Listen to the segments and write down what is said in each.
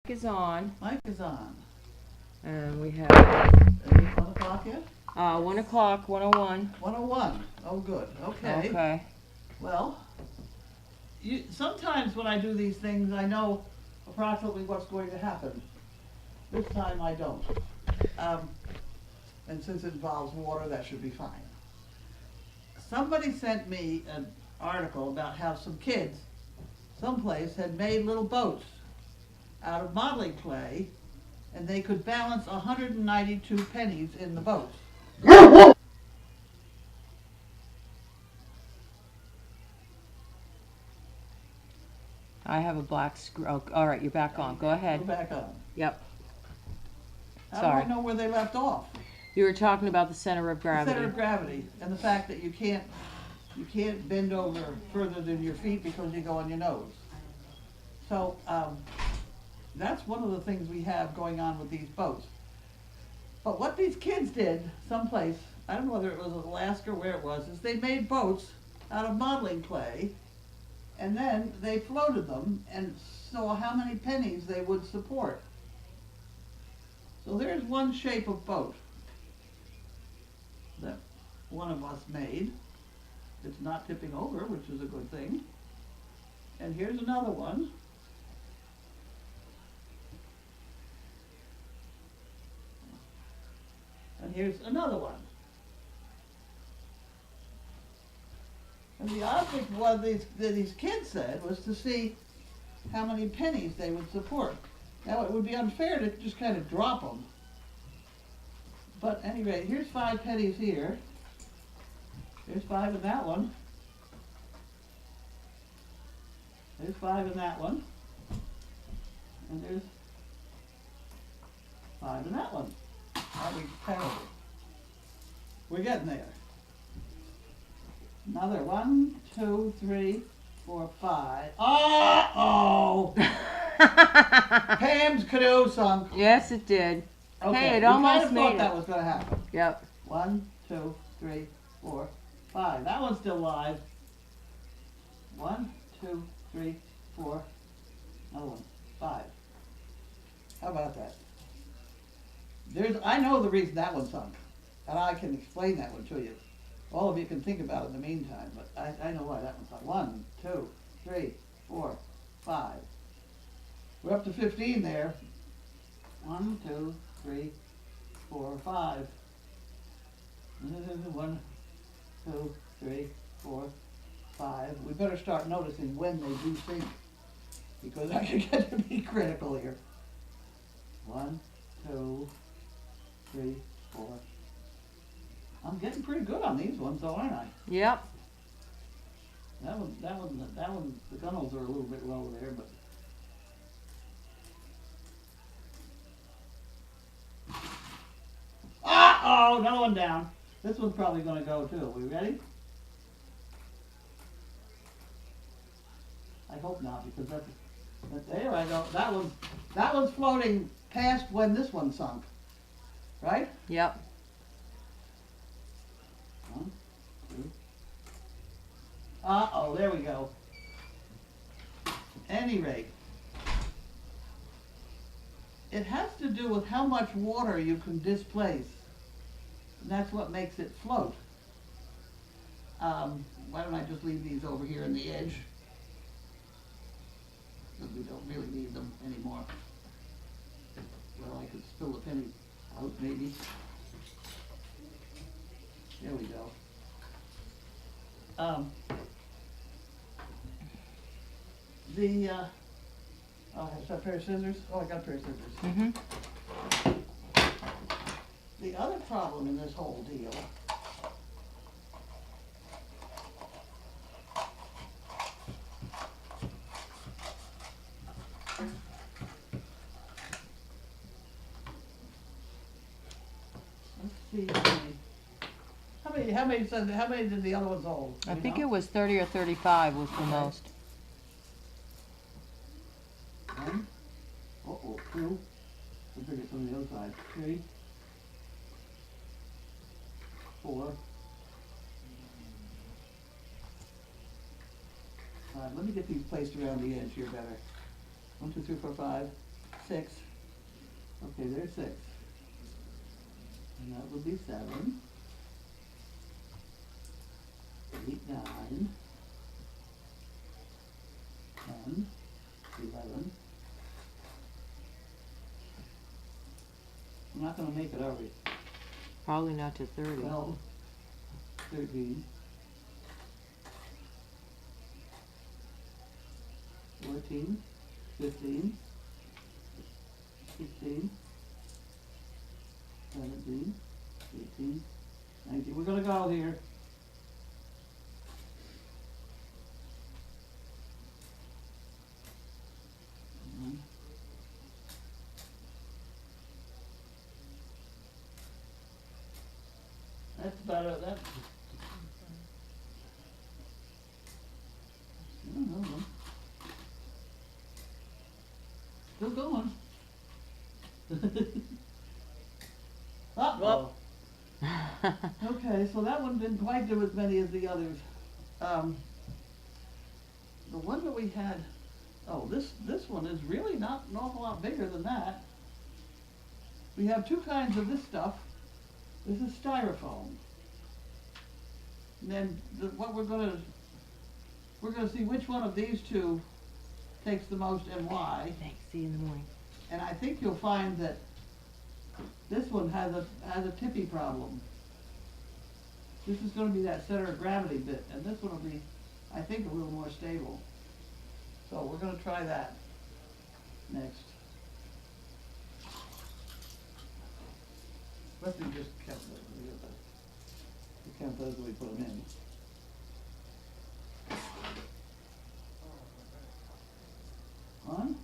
Is on. Mic is on. And we have Is it 1 o'clock yet? 1 o'clock, 1:01. 1:01. Oh, good. Okay. Okay. Well, sometimes when I do these things, I know approximately what's going to happen. This time I don't. And since it involves water, that should be fine. Somebody sent me an article about how some kids someplace had made little boats out of modeling clay, and they could balance 192 pennies in the boat. I have a black screw. Oh, all right, you're back on. Go ahead. Go back on. Yep. How Sorry. do I know where they left off? You were talking about the center of The gravity. center of gravity, and the fact that you can't bend over further than your feet because you go on your nose. So that's one of the things we have going on with these boats. But what these kids did someplace, I don't know whether it was Alaska or where it was, is they made boats out of modeling clay, and then they floated them and saw how many pennies they would support. So there's one shape of boat that one of us made. It's not tipping over, which is a good thing. And here's another one. And here's another one. And the object was these kids said was to see how many pennies they would support. Now it would be unfair to just kind of drop them. But anyway, here's 5 pennies here. There's 5 in that one. There's 5 in that one. And there's 5 in that one. Are we terrible? We're getting there. Another 1, 2, 3, 4, 5. Uh-oh! Pam's canoe sunk. Yes, it did. Okay, Hey, it we almost kind of made thought it. that was going to happen. Yep. 1, 2, 3, 4, 5. That one's still live. 1, 2, 3, 4. Another one. 5. How about that? I know the reason that one sunk, and I can explain that one to you. All of you can think about it in the meantime, but I know why that one sunk. 1, 2, 3, 4, 5. We're up to 15 there. 1, 2, 3, 4, 5. 1, 2, 3, 4, 5. We better start noticing when they do sink, because I can get to be critical here. 1, 2, 3, 4. I'm getting pretty good on these ones, though, aren't I? Yep. That one, the gunnels are a little bit low there, but. Uh-oh, another one down. This one's probably going to go, too. Are we ready? I hope not, because there I go. That one's floating past when this one sunk. Right? Yep. 1, 2. Uh-oh, there we go. Any rate, it has to do with how much water you can displace. And that's what makes it float. Why don't I just leave these over here in the edge? Because we don't really need them anymore. Well, I could spill the penny out, maybe. There we go. Oh, is that a pair of scissors? Oh, I got a pair of scissors. Mm-hmm. The other problem in this whole deal let's see how many did the other ones hold? I think it was 30 or 35 was the most. 1, 2, let's bring it from the other side. 3, 4. Let me get these placed around the edge here better. 1, 2, 3, 4, 5. 6. Okay, there's 6. And that would be 7, 8, 9, 10, 11. We're not gonna make it, are we? Probably not to 30. 12, 13, 14, 15, 16, 17, 18, 19. We're gonna go here. That's about it. That's. No. Still going. Uh-oh. Okay, so that one didn't quite do as many as the others. The one that we had, this one is really not an awful lot bigger than that. We have two kinds of this stuff. This is styrofoam. And then what we're gonna see which one of these two takes the most and why. Thanks, see you in the morning. And I think you'll find that this one has a tippy problem. This is gonna be that center of gravity bit, and this one will be, I think, a little more stable. So we're gonna try that next. Let's just count those. We count those when we put them in. One.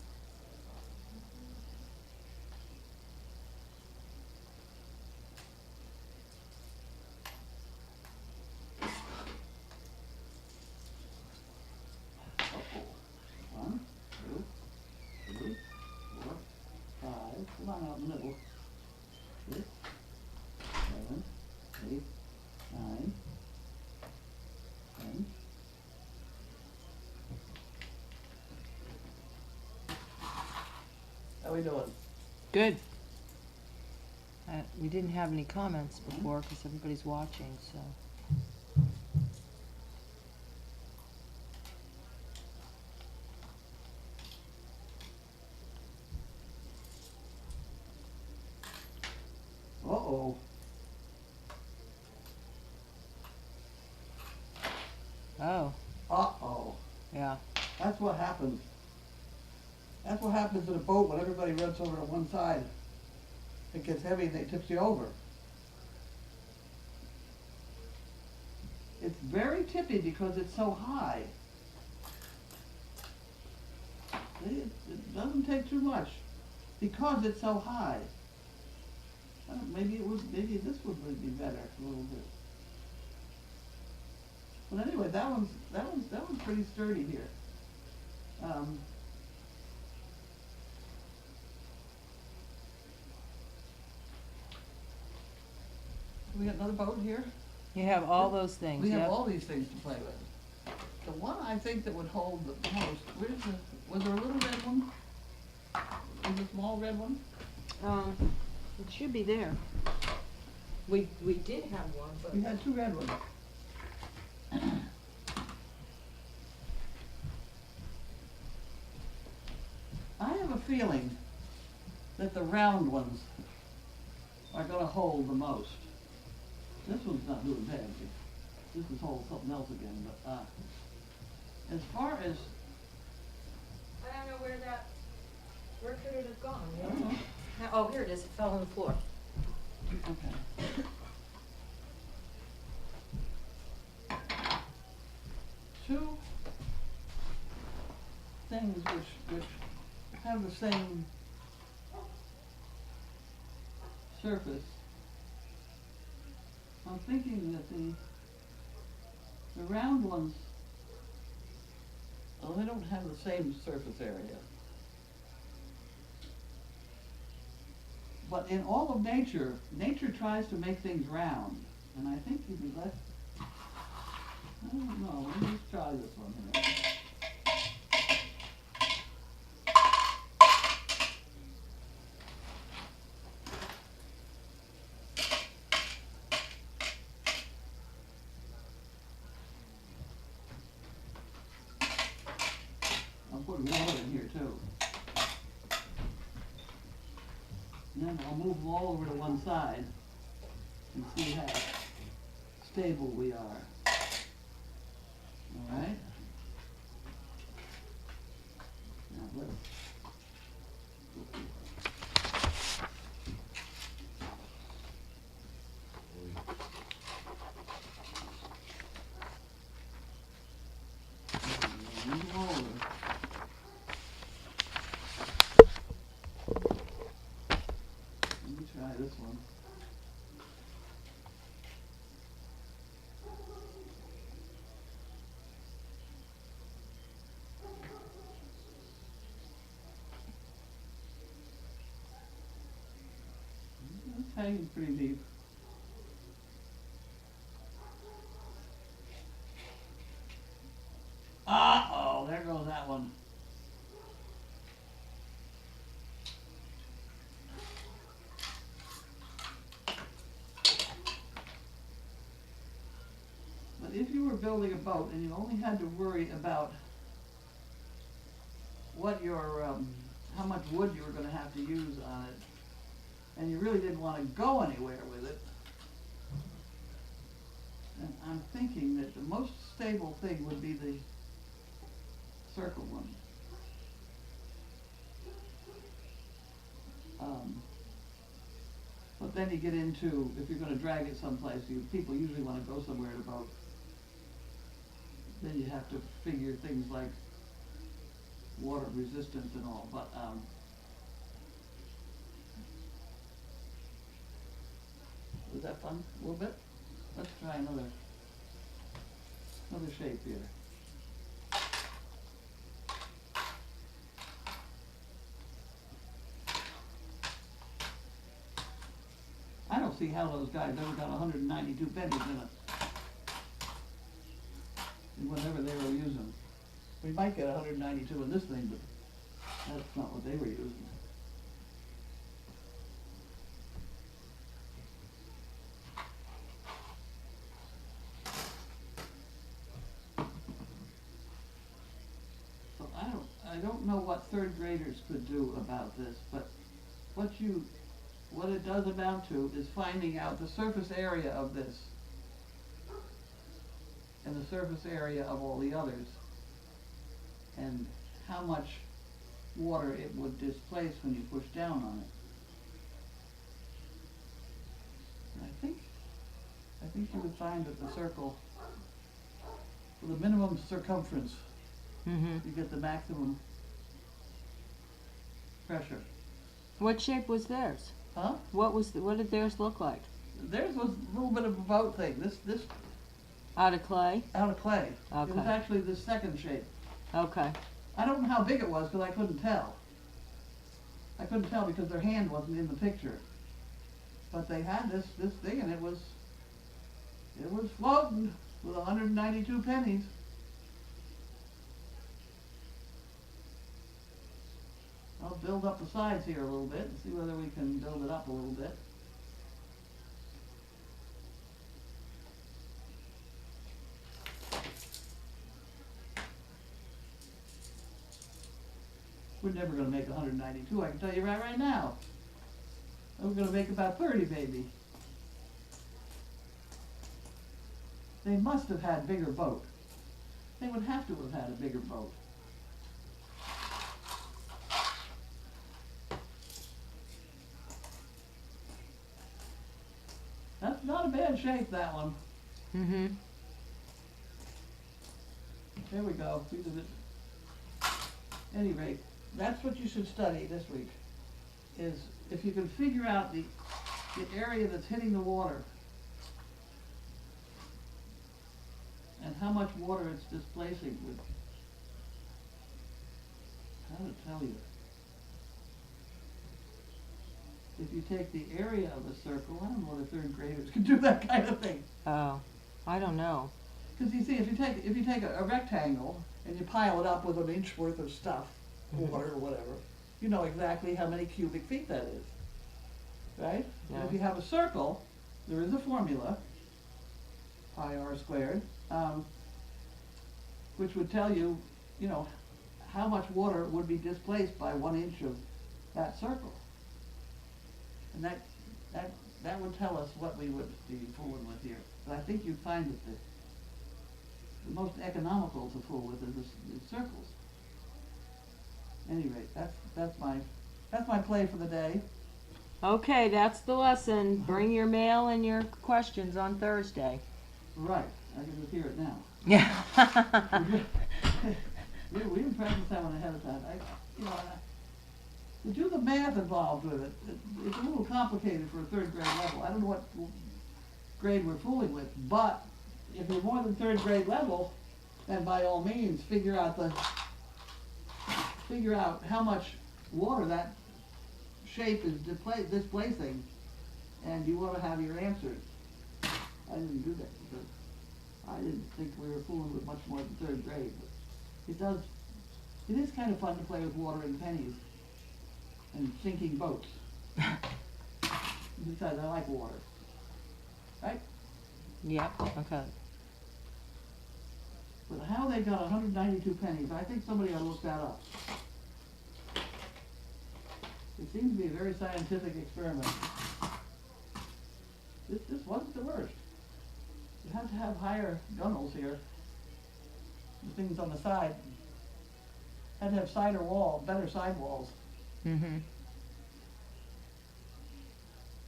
One, 2, 3, 4, 5. Come on out in the middle. 6, 7, 8, 9, 10. How we doing? Good. We didn't have any comments before because everybody's watching, so. Uh-oh. Oh, Uh-oh. yeah. That's what happens. That's what happens in a boat when everybody runs over to one side. It gets heavy and it tips you over. It's very tippy because it's so high. It doesn't take too much because it's so high. Maybe this would be better a little bit. But anyway, that one's pretty sturdy here. We got another boat here. You have all those things, We have yep. all these things to play with. The one I think that would hold the most. Was there a little red one? Was there a small red one? It should be there. We did have one, but. We had two red ones. I have a feeling that the round ones are going to hold the most. This one's not doing bad. This is hold something else again. But as far as I don't know where could it have gone? I don't know. Oh, here it is. It fell on the floor. Okay. Two things which have the same surface. I'm thinking that the round ones, well, they don't have the same surface area. But in all of nature, nature tries to make things round, and I think you'd be less. I don't know. Let me just try this one here. And then I'll move them all over to one side and see how stable we are. All right? Now let's move them over. Let me try this one. It's hanging pretty deep. Uh-oh, there goes that one. But if you were building a boat and you only had to worry about what your, how much wood you were gonna have to use on it, and you really didn't wanna go anywhere with it, then I'm thinking that the most stable thing would be the circle one. But then you get into, if you're gonna drag it someplace, people usually wanna go somewhere in a boat. Then you have to figure things like water resistance and all, but, was that fun, a little bit? Let's try another shape here. I don't see how those guys ever got 192 pennies in it. In whatever they were using. We might get 192 in this thing, but that's not what they were using. So I don't know what third graders could do about this, but what it does amount to is finding out the surface area of this and the surface area of all the others, and how much water it would displace when you push down on it. And I think you would find that the circle, for the minimum circumference, you get the maximum pressure. What shape was theirs? Huh? What did theirs look like? Theirs was a little bit of a boat thing. This Out of clay? out of clay. Okay. It was actually the second shape. Okay. I don't know how big it was because I couldn't tell. I couldn't tell because their hand wasn't in the picture. But they had this thing, and it was floating with 192 pennies. I'll build up the sides here a little bit and see whether we can build it up a little bit. We're never going to make 192, I can tell you right now. We're going to make about 30, maybe. They must have had bigger boat. They would have to have had a bigger boat. That's not a bad shape, that one. Mm-hmm. There we go. We did it. At any rate, that's what you should study this week, is if you can figure out the area that's hitting the water and how much water it's displacing with, how to tell you. If you take the area of a circle, I don't know whether third graders can do that kind of thing. Oh, I don't know. Because you see, if you take a rectangle and you pile it up with an inch worth of stuff, water or whatever, you know exactly how many cubic feet that is, right? Yeah. And if you have a circle, there is a formula, pi r squared, which would tell you, you know, how much water would be displaced by 1 inch of that circle. And that would tell us what we would be fooling with here. But I think you'd find that the most economical to fool with is circles. At any rate, that's my play for the day. Okay, that's the lesson. Bring your mail and your questions on Thursday. Right, I can just hear it now. Yeah. We didn't practice that one ahead of time. To do the math involved with it, it's a little complicated for a third grade level. I don't know what grade we're fooling with, but if you're more than third grade level, then by all means figure out how much water that shape is displacing, and you want to have your answers. I didn't do that because I didn't think we were fooling with much more than third grade. But it is kind of fun to play with water and pennies and sinking boats. Besides, I like water. Right? Yep, okay. But how they got 192 pennies, I think somebody ought to look that up. It seems to be a very scientific experiment. This wasn't the worst. You have to have higher gunnels here. The things on the side had to have better side walls. Mm-hmm.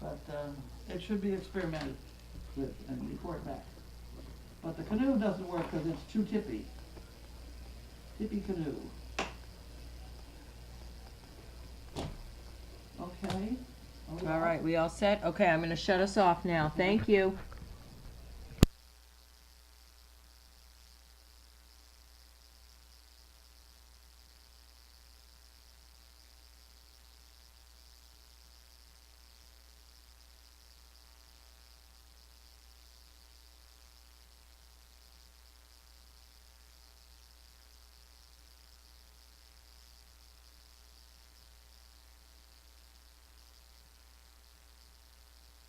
But it should be experimented with and report back. But the canoe doesn't work because it's too tippy. Tippy canoe. Okay. All right, we all set? Okay, I'm going to shut us off now. Thank you.